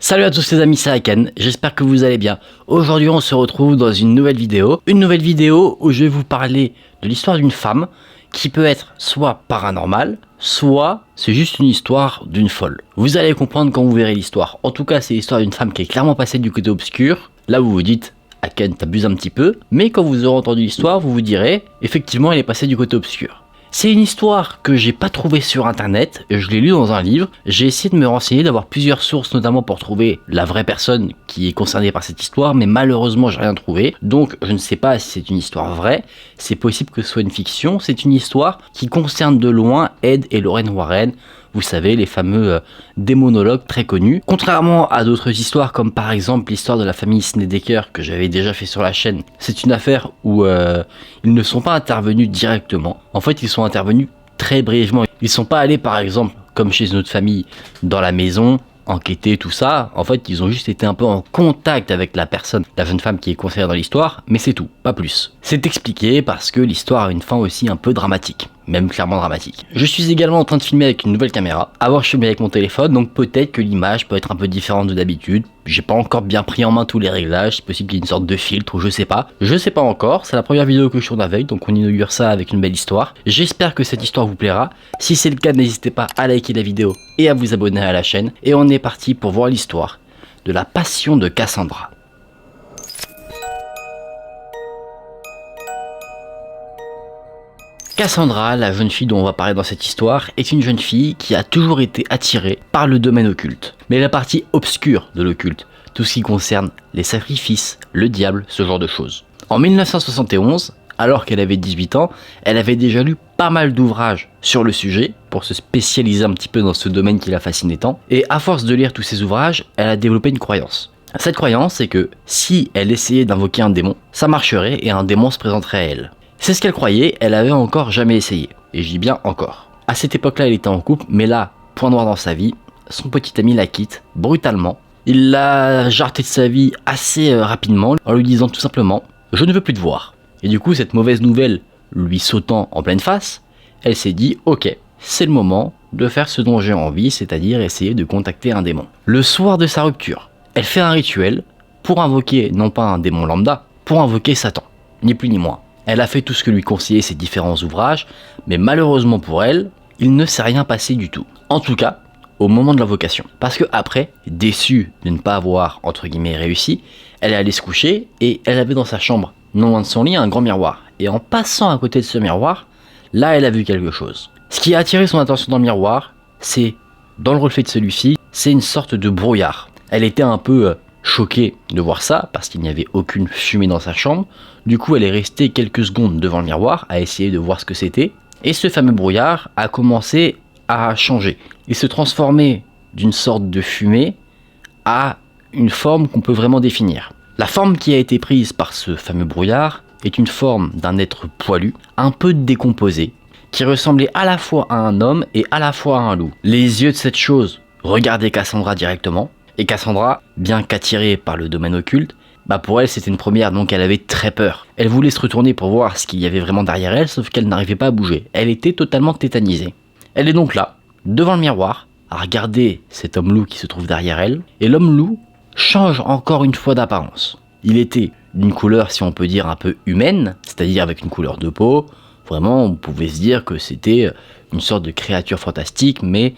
Salut à tous les amis, c'est Aken, j'espère que vous allez bien. Aujourd'hui on se retrouve dans une nouvelle vidéo où je vais vous parler de l'histoire d'une femme qui peut être soit paranormale, soit c'est juste une histoire d'une folle. Vous allez comprendre quand vous verrez l'histoire. En tout cas c'est l'histoire d'une femme qui est clairement passée du côté obscur. Là vous vous dites, Aken t'abuses un petit peu, mais quand vous aurez entendu l'histoire vous vous direz, effectivement elle est passée du côté obscur. C'est une histoire que j'ai pas trouvée sur internet, je l'ai lue dans un livre, j'ai essayé de me renseigner, d'avoir plusieurs sources notamment pour trouver la vraie personne qui est concernée par cette histoire, mais malheureusement j'ai rien trouvé, donc je ne sais pas si c'est une histoire vraie, c'est possible que ce soit une fiction, c'est une histoire qui concerne de loin Ed et Lorraine Warren, vous savez, les fameux démonologues très connus. Contrairement à d'autres histoires, comme par exemple l'histoire de la famille Snedeker que j'avais déjà fait sur la chaîne, c'est une affaire où ils ne sont pas intervenus directement. En fait, ils sont intervenus très brièvement. Ils sont pas allés, par exemple, comme chez une autre famille, dans la maison, enquêter, tout ça. En fait, ils ont juste été un peu en contact avec la personne, la jeune femme qui est concernée dans l'histoire, mais c'est tout, pas plus. C'est expliqué parce que l'histoire a une fin aussi un peu dramatique. Même clairement dramatique. Je suis également en train de filmer avec une nouvelle caméra. Avant je filmais avec mon téléphone, donc peut-être que l'image peut être un peu différente de d'habitude. J'ai pas encore bien pris en main tous les réglages, c'est possible qu'il y ait une sorte de filtre ou je sais pas. Je sais pas encore, c'est la première vidéo que je tourne avec, donc on inaugure ça avec une belle histoire. J'espère que cette histoire vous plaira. Si c'est le cas, n'hésitez pas à liker la vidéo et à vous abonner à la chaîne. Et on est parti pour voir l'histoire de la passion de Cassandra. Cassandra, la jeune fille dont on va parler dans cette histoire, est une jeune fille qui a toujours été attirée par le domaine occulte. Mais la partie obscure de l'occulte, tout ce qui concerne les sacrifices, le diable, ce genre de choses. En 1971, alors qu'elle avait 18 ans, elle avait déjà lu pas mal d'ouvrages sur le sujet, pour se spécialiser un petit peu dans ce domaine qui la fascinait tant. Et à force de lire tous ces ouvrages, elle a développé une croyance. Cette croyance, c'est que si elle essayait d'invoquer un démon, ça marcherait et un démon se présenterait à elle. C'est ce qu'elle croyait, elle avait encore jamais essayé. Et je dis bien encore. À cette époque-là, elle était en couple, mais là, point noir dans sa vie, son petit ami la quitte, brutalement. Il l'a jarté de sa vie assez rapidement, en lui disant tout simplement « Je ne veux plus te voir ». Et du coup, cette mauvaise nouvelle lui sautant en pleine face, elle s'est dit « Ok, c'est le moment de faire ce dont j'ai envie, c'est-à-dire essayer de contacter un démon ». Le soir de sa rupture, elle fait un rituel pour invoquer, non pas un démon lambda, pour invoquer Satan, ni plus ni moins. Elle a fait tout ce que lui conseillaient ses différents ouvrages, mais malheureusement pour elle, il ne s'est rien passé du tout. En tout cas, au moment de l'invocation. Parce que après, déçue de ne pas avoir, entre guillemets, réussi, elle est allée se coucher et elle avait dans sa chambre, non loin de son lit, un grand miroir. Et en passant à côté de ce miroir, là elle a vu quelque chose. Ce qui a attiré son attention dans le miroir, c'est, dans le reflet de celui-ci, c'est une sorte de brouillard. Elle était un peu choquée de voir ça, parce qu'il n'y avait aucune fumée dans sa chambre. Du coup, elle est restée quelques secondes devant le miroir, à essayer de voir ce que c'était. Et ce fameux brouillard a commencé à changer. Il se transformait d'une sorte de fumée à une forme qu'on peut vraiment définir. La forme qui a été prise par ce fameux brouillard est une forme d'un être poilu, un peu décomposé, qui ressemblait à la fois à un homme et à la fois à un loup. Les yeux de cette chose regardaient Cassandra directement. Et Cassandra, bien qu'attirée par le domaine occulte, pour elle c'était une première, donc elle avait très peur. Elle voulait se retourner pour voir ce qu'il y avait vraiment derrière elle, sauf qu'elle n'arrivait pas à bouger. Elle était totalement tétanisée. Elle est donc là, devant le miroir, à regarder cet homme loup qui se trouve derrière elle, et l'homme loup change encore une fois d'apparence. Il était d'une couleur, si on peut dire, un peu humaine, c'est-à-dire avec une couleur de peau. Vraiment, on pouvait se dire que c'était une sorte de créature fantastique, mais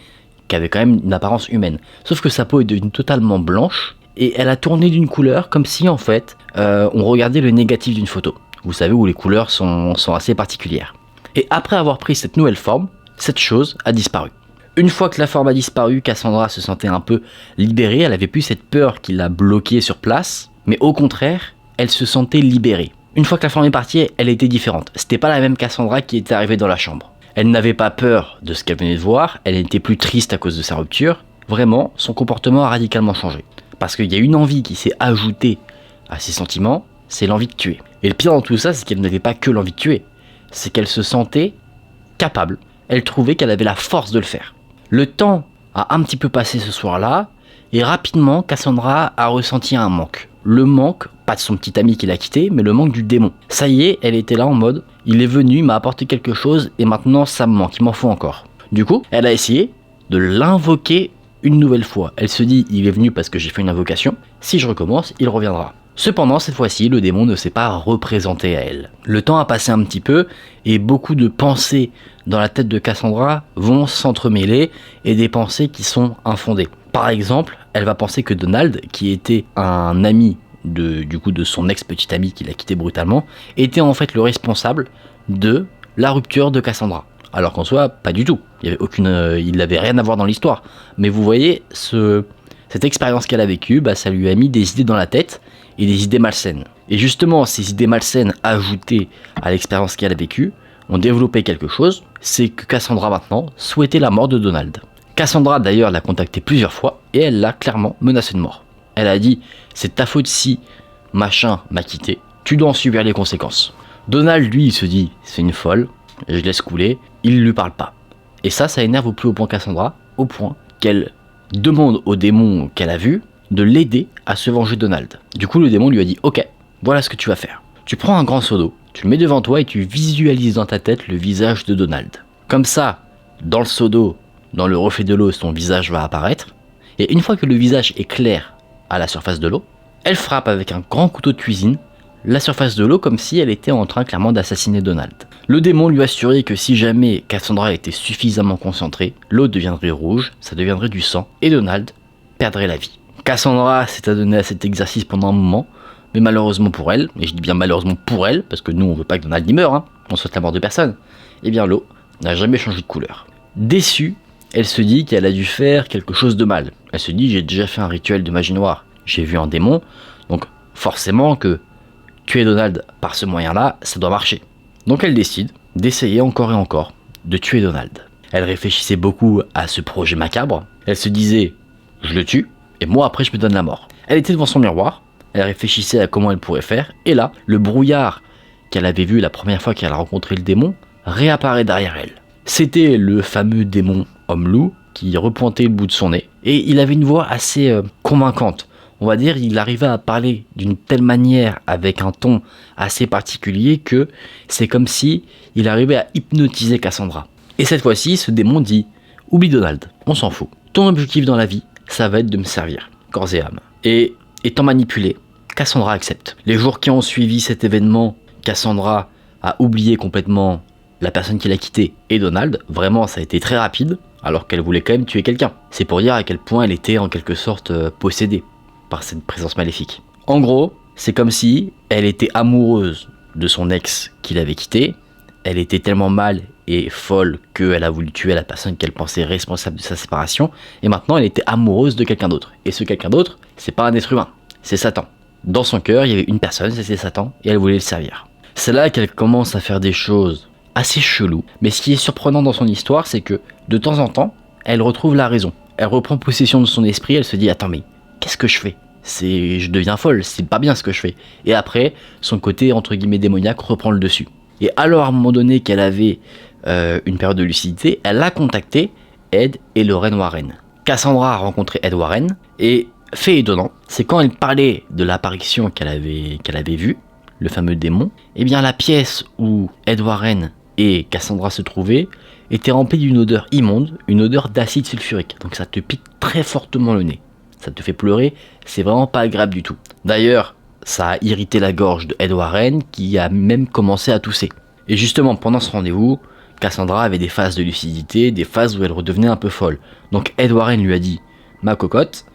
qui avait quand même une apparence humaine. Sauf que sa peau est devenue totalement blanche et elle a tourné d'une couleur comme si en fait on regardait le négatif d'une photo. Vous savez, où les couleurs sont assez particulières. Et après avoir pris cette nouvelle forme, cette chose a disparu. Une fois que la forme a disparu, Cassandra se sentait un peu libérée, elle avait plus cette peur qui l'a bloquée sur place, mais au contraire, elle se sentait libérée. Une fois que la forme est partie, elle était différente. C'était pas la même Cassandra qui était arrivée dans la chambre. Elle n'avait pas peur de ce qu'elle venait de voir, elle n'était plus triste à cause de sa rupture. Vraiment, son comportement a radicalement changé. Parce qu'il y a une envie qui s'est ajoutée à ses sentiments, c'est l'envie de tuer. Et le pire dans tout ça, c'est qu'elle n'avait pas que l'envie de tuer, c'est qu'elle se sentait capable. Elle trouvait qu'elle avait la force de le faire. Le temps a un petit peu passé ce soir-là, et rapidement, Cassandra a ressenti un manque. Le manque, pas de son petit ami qui l'a quitté, mais le manque du démon. Ça y est, elle était là en mode, il est venu, il m'a apporté quelque chose, et maintenant ça me manque, il m'en faut encore. Du coup, elle a essayé de l'invoquer une nouvelle fois. Elle se dit, il est venu parce que j'ai fait une invocation. Si je recommence, il reviendra. Cependant, cette fois-ci, le démon ne s'est pas représenté à elle. Le temps a passé un petit peu et beaucoup de pensées dans la tête de Cassandra vont s'entremêler et des pensées qui sont infondées. Par exemple, elle va penser que Donald, qui était un ami de son ex-petit ami qui l'a quitté brutalement, était en fait le responsable de la rupture de Cassandra. Alors qu'en soi, pas du tout. Il n'avait rien à voir dans l'histoire. Mais vous voyez, cette expérience qu'elle a vécue, ça lui a mis des idées dans la tête et des idées malsaines. Et justement, ces idées malsaines ajoutées à l'expérience qu'elle a vécue ont développé quelque chose, c'est que Cassandra maintenant souhaitait la mort de Donald. Cassandra d'ailleurs l'a contacté plusieurs fois et elle l'a clairement menacé de mort. Elle a dit « c'est ta faute si machin m'a quitté, tu dois en subir les conséquences ». Donald lui il se dit « c'est une folle, je laisse couler », il ne lui parle pas. Et ça énerve au plus haut point Cassandra, au point qu'elle demande au démon qu'elle a vu de l'aider à se venger de Donald. Du coup le démon lui a dit « ok, voilà ce que tu vas faire. Tu prends un grand seau d'eau, tu le mets devant toi et tu visualises dans ta tête le visage de Donald. Comme ça, dans le seau d'eau, dans le reflet de l'eau, son visage va apparaître. Et une fois que le visage est clair à la surface de l'eau, elle frappe avec un grand couteau de cuisine la surface de l'eau comme si elle était en train clairement d'assassiner Donald. Le démon lui assurait que si jamais Cassandra était suffisamment concentrée, l'eau deviendrait rouge, ça deviendrait du sang, et Donald perdrait la vie. Cassandra s'est adonnée à cet exercice pendant un moment, mais malheureusement pour elle, et je dis bien malheureusement pour elle, parce que nous on veut pas que Donald y meure, on souhaite la mort de personne, et bien l'eau n'a jamais changé de couleur. Déçue, elle se dit qu'elle a dû faire quelque chose de mal. Elle se dit j'ai déjà fait un rituel de magie noire, j'ai vu un démon, donc forcément que tuer Donald par ce moyen-là, ça doit marcher. Donc elle décide d'essayer encore et encore de tuer Donald. Elle réfléchissait beaucoup à ce projet macabre, elle se disait je le tue, et moi après je me donne la mort. Elle était devant son miroir, elle réfléchissait à comment elle pourrait faire, et là, le brouillard qu'elle avait vu la première fois qu'elle a rencontré le démon réapparaît derrière elle. C'était le fameux démon homme-loup qui repointait le bout de son nez, et il avait une voix assez convaincante. On va dire, il arrivait à parler d'une telle manière, avec un ton assez particulier, que c'est comme si il arrivait à hypnotiser Cassandra. Et cette fois-ci, ce démon dit « Oublie Donald, on s'en fout. Ton objectif dans la vie, ça va être de me servir, corps et âme. » Et étant manipulée, Cassandra accepte. Les jours qui ont suivi cet événement, Cassandra a oublié complètement la personne qui l'a quittée et Donald. Vraiment, ça a été très rapide, alors qu'elle voulait quand même tuer quelqu'un. C'est pour dire à quel point elle était en quelque sorte possédée par cette présence maléfique. En gros, c'est comme si elle était amoureuse de son ex qui l'avait quittée. Elle était tellement mal et folle qu'elle a voulu tuer la personne qu'elle pensait responsable de sa séparation. Et maintenant, elle était amoureuse de quelqu'un d'autre. Et ce quelqu'un d'autre, c'est pas un être humain, c'est Satan. Dans son cœur, il y avait une personne, c'était Satan, et elle voulait le servir. C'est là qu'elle commence à faire des choses assez cheloues. Mais ce qui est surprenant dans son histoire, c'est que de temps en temps, elle retrouve la raison. Elle reprend possession de son esprit, elle se dit « Attends, mais qu'est-ce que je fais ? Je deviens folle, c'est pas bien ce que je fais. » Et après, son côté entre guillemets démoniaque reprend le dessus. Et alors à un moment donné qu'elle avait une période de lucidité, elle a contacté Ed et Lorraine Warren. Cassandra a rencontré Ed Warren, et fait étonnant, c'est quand elle parlait de l'apparition qu'elle avait vue, le fameux démon, et bien la pièce où Ed Warren et Cassandra se trouvaient était remplie d'une odeur immonde, une odeur d'acide sulfurique. Donc ça te pique très fortement le nez. Ça te fait pleurer, c'est vraiment pas agréable du tout. D'ailleurs, ça a irrité la gorge de Ed Warren qui a même commencé à tousser. Et justement, pendant ce rendez-vous, Cassandra avait des phases de lucidité, des phases où elle redevenait un peu folle. Donc Ed Warren lui a dit « Ma cocotte,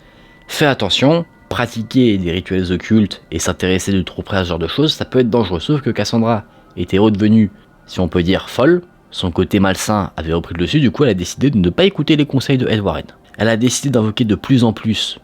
fais attention, pratiquer des rituels occultes et s'intéresser de trop près à ce genre de choses, ça peut être dangereux. » Sauf que Cassandra était redevenue, si on peut dire, folle. Son côté malsain avait repris le dessus, du coup elle a décidé de ne pas écouter les conseils de Ed Warren. Elle a décidé d'invoquer de plus en plus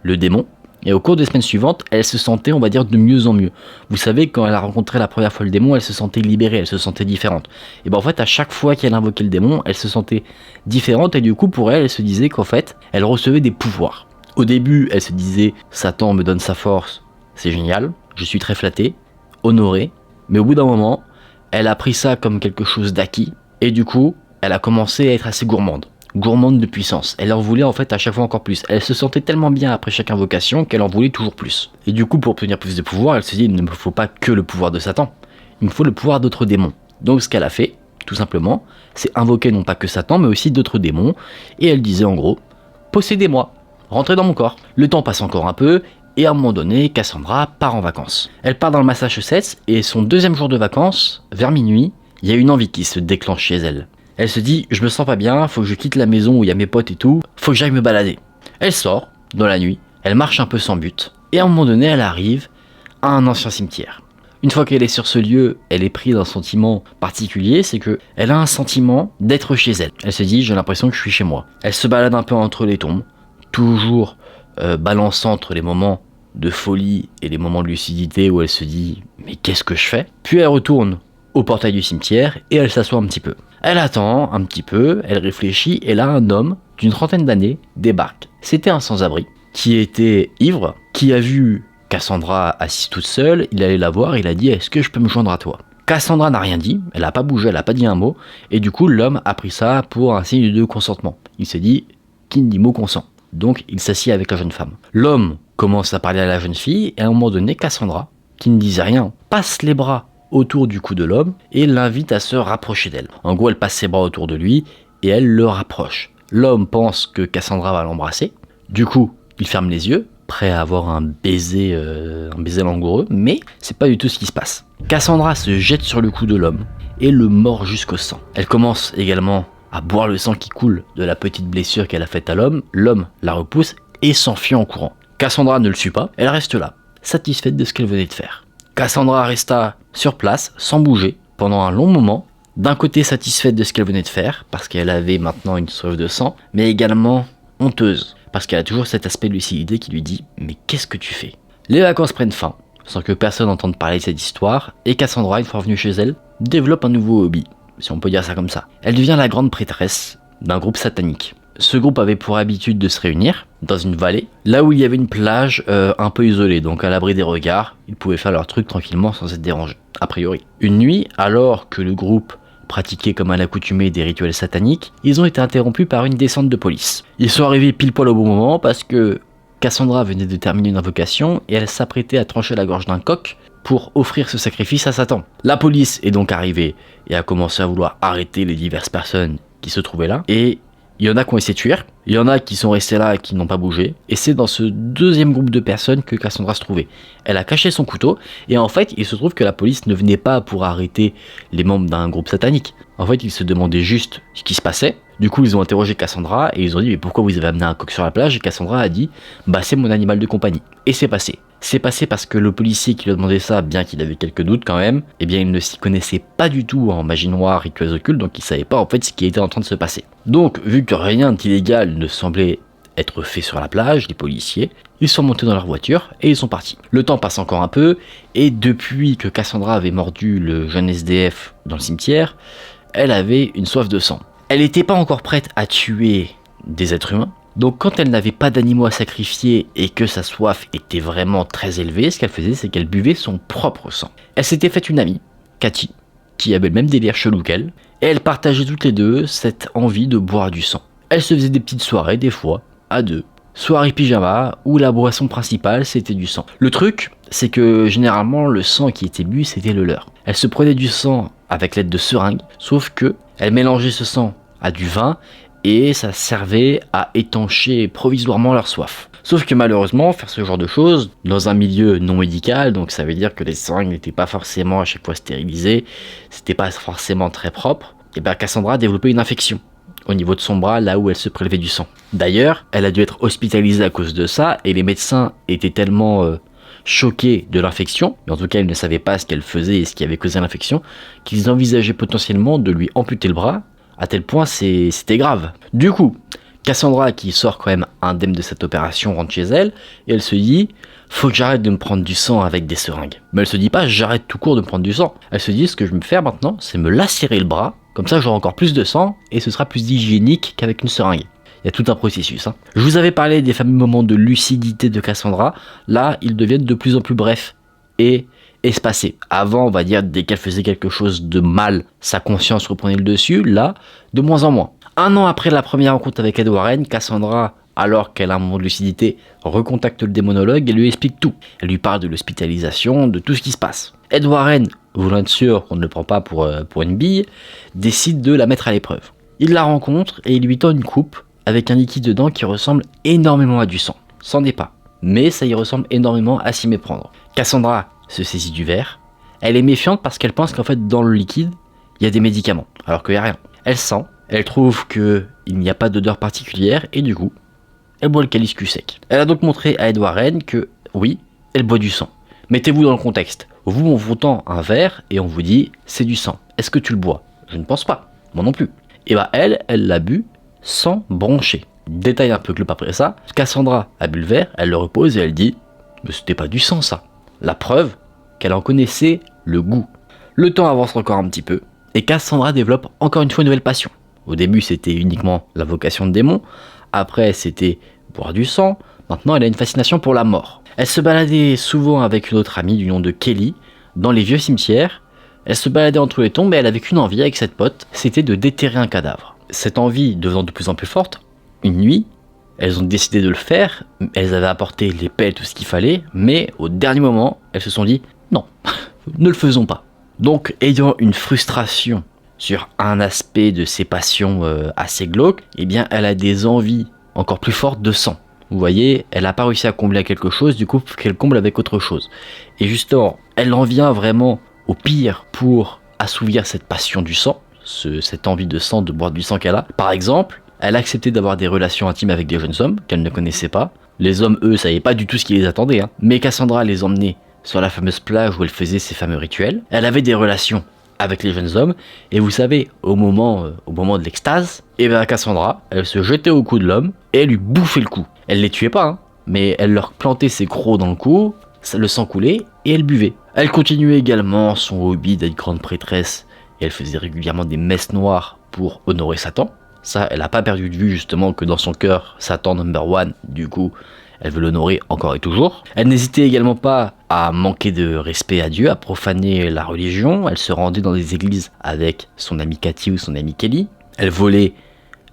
le démon, et au cours des semaines suivantes, elle se sentait, on va dire, de mieux en mieux. Vous savez, quand elle a rencontré la première fois le démon, elle se sentait libérée, elle se sentait différente. Et ben en fait, à chaque fois qu'elle invoquait le démon, elle se sentait différente, et du coup, pour elle, elle se disait qu'en fait, elle recevait des pouvoirs. Au début, elle se disait « Satan me donne sa force, c'est génial, je suis très flattée, honorée », mais au bout d'un moment, elle a pris ça comme quelque chose d'acquis, et du coup, elle a commencé à être assez gourmande de puissance. Elle en voulait en fait à chaque fois encore plus. Elle se sentait tellement bien après chaque invocation qu'elle en voulait toujours plus. Et du coup, pour obtenir plus de pouvoir, elle se dit il ne me faut pas que le pouvoir de Satan, il me faut le pouvoir d'autres démons. Donc ce qu'elle a fait, tout simplement, c'est invoquer non pas que Satan, mais aussi d'autres démons. Et elle disait en gros, possédez-moi, rentrez dans mon corps. Le temps passe encore un peu, et à un moment donné, Cassandra part en vacances. Elle part dans le Massachusetts, et son deuxième jour de vacances, vers minuit, il y a une envie qui se déclenche chez elle. Elle se dit, je me sens pas bien, faut que je quitte la maison où il y a mes potes et tout, faut que j'aille me balader. Elle sort, dans la nuit, elle marche un peu sans but, et à un moment donné, elle arrive à un ancien cimetière. Une fois qu'elle est sur ce lieu, elle est prise d'un sentiment particulier, c'est que elle a un sentiment d'être chez elle. Elle se dit, j'ai l'impression que je suis chez moi. Elle se balade un peu entre les tombes, toujours balançant entre les moments de folie et les moments de lucidité où elle se dit, mais qu'est-ce que je fais? Puis elle retourne au portail du cimetière et elle s'assoit un petit peu. Elle attend un petit peu, elle réfléchit et là un homme d'une trentaine d'années débarque. C'était un sans-abri qui était ivre, qui a vu Cassandra assise toute seule, il allait la voir, il a dit « Est-ce que je peux me joindre à toi ?» Cassandra n'a rien dit, elle n'a pas bougé, elle n'a pas dit un mot, et du coup l'homme a pris ça pour un signe de consentement. Il s'est dit « Qui ne dit mot consent ?» Donc il s'assied avec la jeune femme. L'homme commence à parler à la jeune fille, et à un moment donné, Cassandra, qui ne disait rien, passe les bras autour du cou de l'homme et l'invite à se rapprocher d'elle. En gros, elle passe ses bras autour de lui et elle le rapproche. L'homme pense que Cassandra va l'embrasser. Du coup, il ferme les yeux, prêt à avoir un baiser langoureux, mais c'est pas du tout ce qui se passe. Cassandra se jette sur le cou de l'homme et le mord jusqu'au sang. Elle commence également à boire le sang qui coule de la petite blessure qu'elle a faite à l'homme. L'homme la repousse et s'enfuit en courant. Cassandra ne le suit pas, elle reste là, satisfaite de ce qu'elle venait de faire. Cassandra resta sur place, sans bouger, pendant un long moment, d'un côté satisfaite de ce qu'elle venait de faire, parce qu'elle avait maintenant une soif de sang, mais également honteuse, parce qu'elle a toujours cet aspect de lucidité qui lui dit « Mais qu'est-ce que tu fais ?» Les vacances prennent fin, sans que personne n'entende parler de cette histoire, et Cassandra, une fois revenue chez elle, développe un nouveau hobby, si on peut dire ça comme ça. Elle devient la grande prêtresse d'un groupe satanique. Ce groupe avait pour habitude de se réunir dans une vallée, là où il y avait une plage un peu isolée, donc à l'abri des regards, ils pouvaient faire leur truc tranquillement sans être dérangés, a priori. Une nuit, alors que le groupe pratiquait comme à l'accoutumée des rituels sataniques, ils ont été interrompus par une descente de police. Ils sont arrivés pile poil au bon moment parce que Cassandra venait de terminer une invocation et elle s'apprêtait à trancher la gorge d'un coq pour offrir ce sacrifice à Satan. La police est donc arrivée et a commencé à vouloir arrêter les diverses personnes qui se trouvaient là, et il y en a qui ont essayé de fuir, il y en a qui sont restés là et qui n'ont pas bougé, et c'est dans ce deuxième groupe de personnes que Cassandra se trouvait. Elle a caché son couteau, et en fait, il se trouve que la police ne venait pas pour arrêter les membres d'un groupe satanique. En fait, ils se demandaient juste ce qui se passait. Du coup, ils ont interrogé Cassandra, et ils ont dit « Mais pourquoi vous avez amené un coq sur la plage ?» Et Cassandra a dit « Bah, c'est mon animal de compagnie. » Et c'est passé. C'est passé parce que le policier qui lui a demandé ça, bien qu'il avait quelques doutes quand même, eh bien il ne s'y connaissait pas du tout en magie noire, rituels occultes, donc il savait pas en fait ce qui était en train de se passer. Donc vu que rien d'illégal ne semblait être fait sur la plage, les policiers, ils sont montés dans leur voiture et ils sont partis. Le temps passe encore un peu, et depuis que Cassandra avait mordu le jeune SDF dans le cimetière, elle avait une soif de sang. Elle n'était pas encore prête à tuer des êtres humains, donc quand elle n'avait pas d'animaux à sacrifier et que sa soif était vraiment très élevée, ce qu'elle faisait, c'est qu'elle buvait son propre sang. Elle s'était faite une amie, Cathy, qui avait le même délire chelou qu'elle, et elles partageaient toutes les deux cette envie de boire du sang. Elles se faisaient des petites soirées, des fois, à deux. Soirée pyjama, où la boisson principale, c'était du sang. Le truc, c'est que généralement, le sang qui était bu, c'était le leur. Elles se prenaient du sang avec l'aide de seringues, sauf que elles mélangeaient ce sang à du vin, et ça servait à étancher provisoirement leur soif. Sauf que malheureusement, faire ce genre de choses dans un milieu non médical, donc ça veut dire que les seringues n'étaient pas forcément à chaque fois stérilisées, c'était pas forcément très propre, et bien Cassandra a développé une infection au niveau de son bras, là où elle se prélevait du sang. D'ailleurs, elle a dû être hospitalisée à cause de ça, et les médecins étaient tellement choqués de l'infection, mais en tout cas ils ne savaient pas ce qu'elle faisait et ce qui avait causé l'infection, qu'ils envisageaient potentiellement de lui amputer le bras, à tel point c'était grave. Du coup, Cassandra, qui sort quand même indemne de cette opération, rentre chez elle, et elle se dit « Faut que j'arrête de me prendre du sang avec des seringues ». Mais elle se dit pas « J'arrête tout court de me prendre du sang ». Elle se dit « Ce que je vais me faire maintenant, c'est me lacérer le bras, comme ça j'aurai encore plus de sang, et ce sera plus hygiénique qu'avec une seringue ». Il y a tout un processus. Je vous avais parlé des fameux moments de lucidité de Cassandra, là ils deviennent de plus en plus brefs et espacés. Avant, on va dire, dès qu'elle faisait quelque chose de mal, sa conscience reprenait le dessus, là, de moins en moins. Un an après la première rencontre avec Ed Warren, Cassandra, alors qu'elle a un moment de lucidité, recontacte le démonologue et lui explique tout. Elle lui parle de l'hospitalisation, de tout ce qui se passe. Ed Warren, voulant être sûr qu'on ne le prend pas pour une bille, décide de la mettre à l'épreuve. Il la rencontre et il lui tend une coupe avec un liquide dedans qui ressemble énormément à du sang. C'en est pas, mais ça y ressemble énormément à s'y méprendre. Cassandra se saisit du verre. Elle est méfiante parce qu'elle pense qu'en fait dans le liquide, il y a des médicaments, alors qu'il n'y a rien. Elle sent, elle trouve qu'il n'y a pas d'odeur particulière et du coup, elle boit le calice cul sec. Elle a donc montré à Ed Warren que oui, elle boit du sang. Mettez-vous dans le contexte. Vous, on vous tend un verre et on vous dit c'est du sang. Est-ce que tu le bois? Je ne pense pas. Moi non plus. Et bah elle l'a bu sans broncher. Détail un peu globe après ça. Cassandra a bu le verre, elle le repose et elle dit mais c'était pas du sang ça. La preuve qu'elle en connaissait le goût. Le temps avance encore un petit peu et Cassandra développe encore une fois une nouvelle passion. Au début c'était uniquement la vocation de démon. Après c'était boire du sang. Maintenant elle a une fascination pour la mort. Elle se baladait souvent avec une autre amie du nom de Kelly dans les vieux cimetières. Elle se baladait entre les tombes et elle avait qu'une envie avec cette pote, c'était de déterrer un cadavre. Cette envie devenant de plus en plus forte, une nuit, elles ont décidé de le faire, elles avaient apporté les pelles, tout ce qu'il fallait, mais au dernier moment, elles se sont dit non, ne le faisons pas. Donc, ayant une frustration sur un aspect de ses passions assez glauques, eh bien, elle a des envies encore plus fortes de sang. Vous voyez, elle n'a pas réussi à combler quelque chose, du coup, qu'elle comble avec autre chose. Et justement, elle en vient vraiment au pire pour assouvir cette passion du sang, cette envie de sang, de boire du sang qu'elle a. Par exemple, elle a accepté d'avoir des relations intimes avec des jeunes hommes qu'elle ne connaissait pas. Les hommes, eux, savaient pas du tout ce qui les attendait, hein. Mais Cassandra les emmenait sur la fameuse plage où elle faisait ses fameux rituels. Elle avait des relations avec les jeunes hommes, et vous savez, au moment de l'extase, et bien Cassandra, elle se jetait au cou de l'homme, et elle lui bouffait le cou. Elle les tuait pas, hein, mais elle leur plantait ses crocs dans le cou, le sang coulait, et elle buvait. Elle continuait également son hobby d'être grande prêtresse, et elle faisait régulièrement des messes noires pour honorer Satan. Ça, elle n'a pas perdu de vue justement que dans son cœur, Satan number one, du coup, elle veut l'honorer encore et toujours. Elle n'hésitait également pas à manquer de respect à Dieu, à profaner la religion. Elle se rendait dans des églises avec son amie Cathy ou son amie Kelly. Elle volait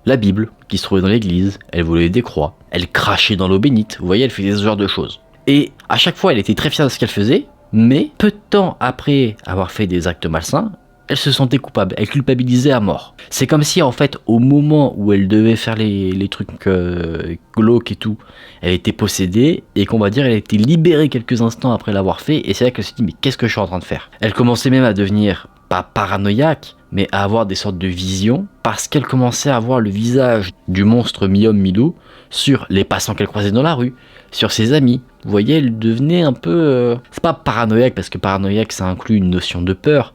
la Bible qui se trouvait dans l'église. Elle volait des croix. Elle crachait dans l'eau bénite. Vous voyez, elle faisait ce genre de choses. Et à chaque fois, elle était très fière de ce qu'elle faisait. Mais peu de temps après avoir fait des actes malsains, elle se sentait coupable, elle culpabilisait à mort. C'est comme si en fait au moment où elle devait faire les trucs glauques et tout, elle était possédée et qu'on va dire elle a été libérée quelques instants après l'avoir fait et c'est là qu'elle s'est dit mais qu'est-ce que je suis en train de faire? Elle commençait même à devenir pas paranoïaque mais à avoir des sortes de visions parce qu'elle commençait à voir le visage du monstre mi-homme mi-loup sur les passants qu'elle croisait dans la rue, sur ses amis. Vous voyez, elle devenait un peu... C'est pas paranoïaque parce que paranoïaque ça inclut une notion de peur,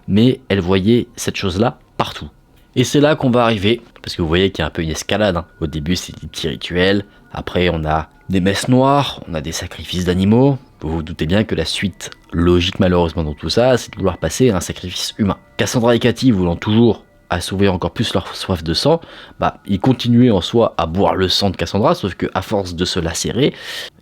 mais elle voyait cette chose-là partout. Et c'est là qu'on va arriver, parce que vous voyez qu'il y a un peu une escalade, hein. Au début c'est des petits rituels, après on a des messes noires, on a des sacrifices d'animaux. Vous vous doutez bien que la suite logique malheureusement dans tout ça, c'est de vouloir passer à un sacrifice humain. Cassandra et Cathy voulant toujours assouvir encore plus leur soif de sang, ils continuaient en soi à boire le sang de Cassandra, sauf que à force de se lacérer,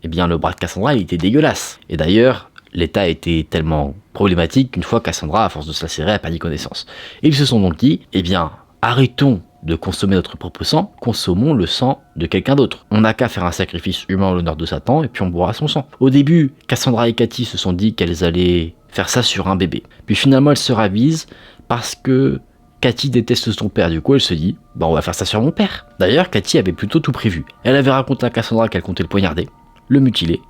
eh bien le bras de Cassandra il était dégueulasse. Et d'ailleurs, l'état était tellement problématique qu'une fois Cassandra, à force de se lacérer, a perdu connaissance. Et ils se sont donc dit, eh bien, arrêtons de consommer notre propre sang, consommons le sang de quelqu'un d'autre. On n'a qu'à faire un sacrifice humain en l'honneur de Satan et puis on boira son sang. Au début, Cassandra et Cathy se sont dit qu'elles allaient faire ça sur un bébé. Puis finalement, elles se ravisent parce que Cathy déteste son père, du coup elle se dit, on va faire ça sur mon père. D'ailleurs, Cathy avait plutôt tout prévu. Elle avait raconté à Cassandra qu'elle comptait le poignarder, le mutiler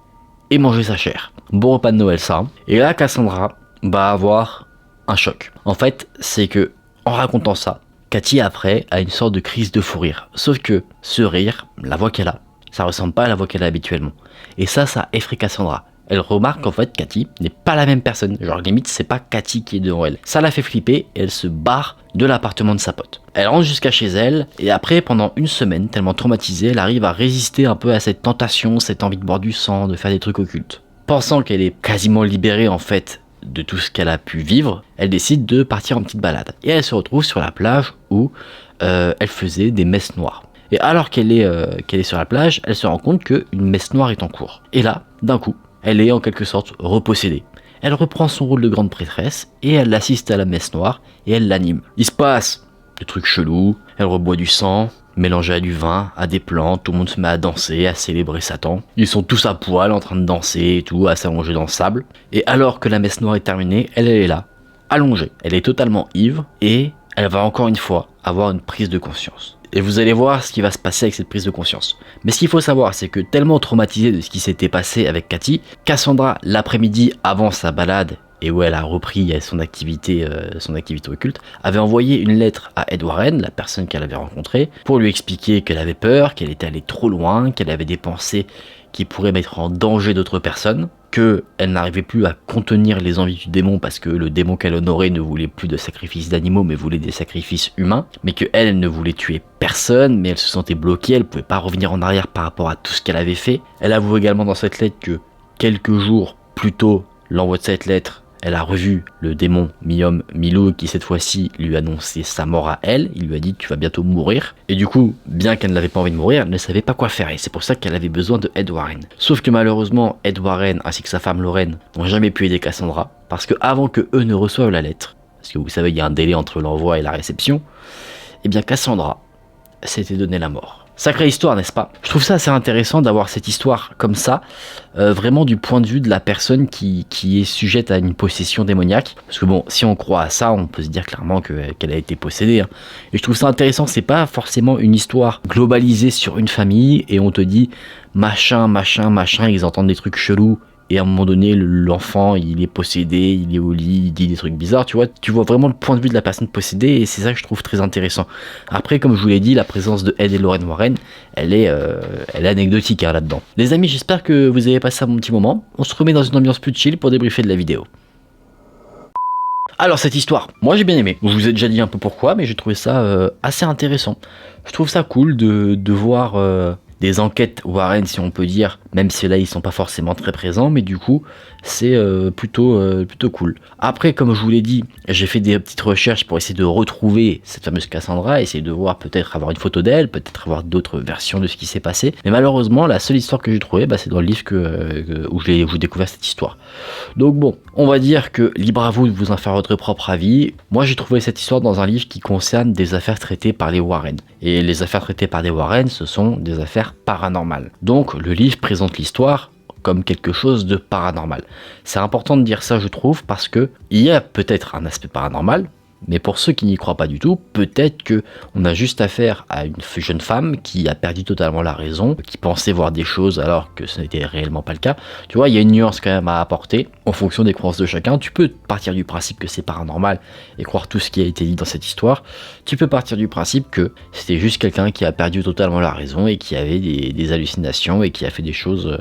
et manger sa chair. Bon repas de Noël ça. Hein. Et là Cassandra va avoir un choc. En fait, c'est que en racontant ça, Cathy après a une sorte de crise de fou rire. Sauf que ce rire, la voix qu'elle a, ça ressemble pas à la voix qu'elle a habituellement. Et ça effraie Cassandra. Elle remarque qu'en fait Cathy n'est pas la même personne. Genre limite c'est pas Cathy qui est devant elle. Ça la fait flipper et elle se barre de l'appartement de sa pote. Elle rentre jusqu'à chez elle et après pendant une semaine, tellement traumatisée, elle arrive à résister un peu à cette tentation, cette envie de boire du sang, de faire des trucs occultes. Pensant qu'elle est quasiment libérée en fait de tout ce qu'elle a pu vivre, elle décide de partir en petite balade. Et elle se retrouve sur la plage où elle faisait des messes noires. Et alors qu'elle est sur la plage, elle se rend compte qu'une messe noire est en cours. Et là, d'un coup, elle est en quelque sorte repossédée. Elle reprend son rôle de grande prêtresse et elle assiste à la messe noire et elle l'anime. Il se passe des trucs chelous, elle reboit du sang, mélangé à du vin, à des plantes, tout le monde se met à danser, à célébrer Satan. Ils sont tous à poil en train de danser et tout, à s'allonger dans le sable. Et alors que la messe noire est terminée, elle est là, allongée. Elle est totalement ivre et elle va encore une fois avoir une prise de conscience. Et vous allez voir ce qui va se passer avec cette prise de conscience. Mais ce qu'il faut savoir, c'est que tellement traumatisée de ce qui s'était passé avec Cathy, Cassandra, l'après-midi avant sa balade, et où elle a repris son activité occulte, avait envoyé une lettre à Ed Warren, la personne qu'elle avait rencontrée, pour lui expliquer qu'elle avait peur, qu'elle était allée trop loin, qu'elle avait des pensées qui pourraient mettre en danger d'autres personnes, qu'elle n'arrivait plus à contenir les envies du démon parce que le démon qu'elle honorait ne voulait plus de sacrifices d'animaux mais voulait des sacrifices humains, mais qu'elle ne voulait tuer personne, mais elle se sentait bloquée, elle pouvait pas revenir en arrière par rapport à tout ce qu'elle avait fait. Elle avoue également dans cette lettre que quelques jours plus tôt, l'envoi de cette lettre, elle a revu le démon Miom Milou qui cette fois-ci lui annonçait sa mort à elle. Il lui a dit tu vas bientôt mourir. Et du coup, bien qu'elle n'avait pas envie de mourir, elle ne savait pas quoi faire. Et c'est pour ça qu'elle avait besoin de Ed Warren. Sauf que malheureusement, Ed Warren ainsi que sa femme Lorraine n'ont jamais pu aider Cassandra. Parce que avant que eux ne reçoivent la lettre, parce que vous savez il y a un délai entre l'envoi et la réception, et bien Cassandra s'était donné la mort. Sacrée histoire, n'est-ce pas? Je trouve ça assez intéressant d'avoir cette histoire comme ça, vraiment du point de vue de la personne qui est sujette à une possession démoniaque. Parce que bon, si on croit à ça, on peut se dire clairement qu'elle a été possédée. Hein. Et je trouve ça intéressant, c'est pas forcément une histoire globalisée sur une famille et on te dit machin, machin, machin, ils entendent des trucs chelous. Et à un moment donné, l'enfant, il est possédé, il est au lit, il dit des trucs bizarres, tu vois vraiment le point de vue de la personne possédée, et c'est ça que je trouve très intéressant. Après, comme je vous l'ai dit, la présence de Ed et Lorraine Warren, elle est anecdotique hein, là-dedans. Les amis, j'espère que vous avez passé un bon petit moment. On se remet dans une ambiance plus chill pour débriefer de la vidéo. Alors cette histoire, moi j'ai bien aimé. Je vous ai déjà dit un peu pourquoi, mais j'ai trouvé ça assez intéressant. Je trouve ça cool de voir... des enquêtes Warren si on peut dire, même si là ils sont pas forcément très présents, mais du coup c'est plutôt cool. Après comme je vous l'ai dit, j'ai fait des petites recherches pour essayer de retrouver cette fameuse Cassandra, essayer de voir peut-être avoir une photo d'elle, peut-être avoir d'autres versions de ce qui s'est passé, mais malheureusement la seule histoire que j'ai trouvée, c'est dans le livre où j'ai découvert cette histoire. Donc bon, on va dire que libre à vous de vous en faire votre propre avis. Moi j'ai trouvé cette histoire dans un livre qui concerne des affaires traitées par les Warren. Et les affaires traitées par des Warren, ce sont des affaires paranormales. Donc le livre présente l'histoire comme quelque chose de paranormal. C'est important de dire ça je trouve parce que il y a peut-être un aspect paranormal, mais pour ceux qui n'y croient pas du tout, peut-être que on a juste affaire à une jeune femme qui a perdu totalement la raison, qui pensait voir des choses alors que ce n'était réellement pas le cas. Tu vois, il y a une nuance quand même à apporter en fonction des croyances de chacun. Tu peux partir du principe que c'est paranormal et croire tout ce qui a été dit dans cette histoire. Tu peux partir du principe que c'était juste quelqu'un qui a perdu totalement la raison et qui avait des hallucinations et qui a fait des choses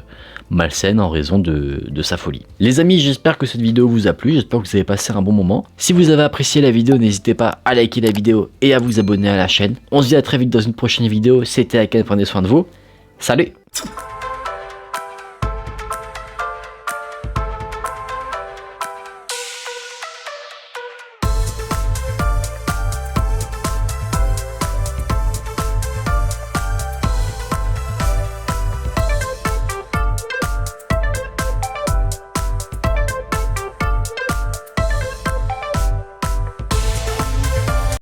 malsaine en raison de sa folie. Les amis, j'espère que cette vidéo vous a plu, j'espère que vous avez passé un bon moment. Si vous avez apprécié la vidéo, n'hésitez pas à liker la vidéo et à vous abonner à la chaîne. On se dit à très vite dans une prochaine vidéo, c'était Aken, prenez soin de vous, salut!